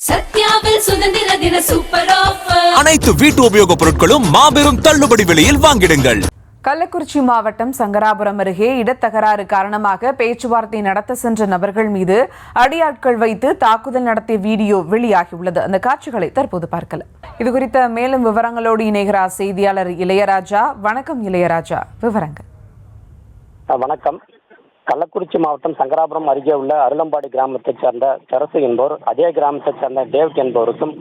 சத்யாவில் சுதந்திர தின super offer. அனைத்து வீட்டு உபயோகப் பொருட்களும் மாபெரும் தள்ளுபடி விலையில் வாங்கிடுங்கள். கள்ளக்குறிச்சி மாவட்டம் சங்கராபுரம் அருகே இடத்தகராறு காரணமாக பேச்சுவார்த்தை நடத்த சென்ற நபர்கள் மீது அடியாட்கள் வைத்து தாக்குதல் நடத்திய வீடியோ வெளியாகியுள்ளது. அந்த காட்சிகளை தற்போது பார்க்கலாம். இதுகுறித்த மேலும் விவரங்களோடு இணைகிறார் செய்தியாளர் இளையராஜா. வணக்கம் இளையராஜா, விவரங்கள். வணக்கம். கள்ளக்குறிச்சி மாவட்டம் சங்கராபுரம் அருகே உள்ள அருளம்பாடி கிராமத்தைச் சேர்ந்த சரசு என்பவர் அதே கிராமத்தைச் சேர்ந்த டேவிட் என்பவருக்கும்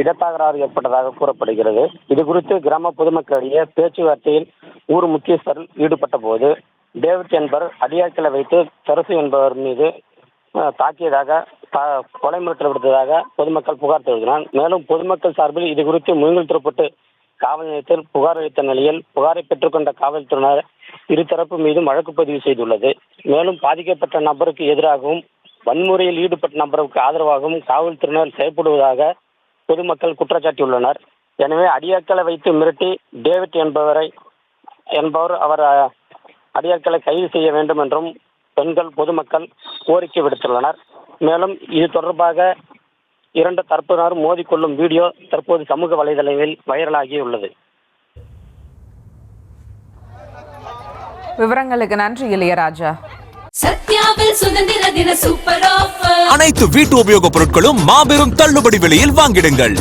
இடத்தகராறு ஏற்பட்டதாக கூறப்படுகிறது. இது குறித்து கிராம பொதுமக்களிடையே பேச்சுவார்த்தையில் ஊர் முக்கியஸ்தர் ஈடுபட்ட போது டேவிட் என்பவர் அடியாட்களை வைத்து சரசு என்பவர் மீது தாக்கியதாக கொலை மிரட்டல் விடுத்ததாக பொதுமக்கள் புகார் தெரிவித்தனர். மேலும் பொதுமக்கள் சார்பில் இது குறித்து முயங்கல் திருப்பட்டு காவல் நிலையத்தில் புகார் அளித்த நிலையில் புகாரை பெற்றுக்கொண்ட காவல்துறையினர் இருதரப்பு மீதும் வழக்கு பதிவு செய்துள்ளது. மேலும் பாதிக்கப்பட்ட நபருக்கு எதிராகவும் வன்முறையில் ஈடுபட்ட நபருக்கு ஆதரவாகவும் காவல்துறையினர் செயல்படுவதாக பொதுமக்கள் குற்றச்சாட்டியுள்ளனர். எனவே அடியாட்களை வைத்து மிரட்டி டேவிட் என்பவர் அவர் அடியாட்களை கைது செய்ய வேண்டும் என்றும் பெண்கள் பொதுமக்கள் கோரிக்கை விடுத்துள்ளனர். மேலும் இது தொடர்பாக இரண்டு தரப்பினர் மோதிக்கொள்ளும் வீடியோ தற்போது சமூக வலைதளங்களில் வைரலாகியுள்ளது. விவரங்களுக்கு நன்றி இளையராஜா. சத்யாவில் சுதந்திர தின சூப்பர் ஆஃபர். அனைத்து வீட்டு உபயோகப் பொருட்களும் மாபெரும் தள்ளுபடி விலையில் வாங்கிடுங்கள்.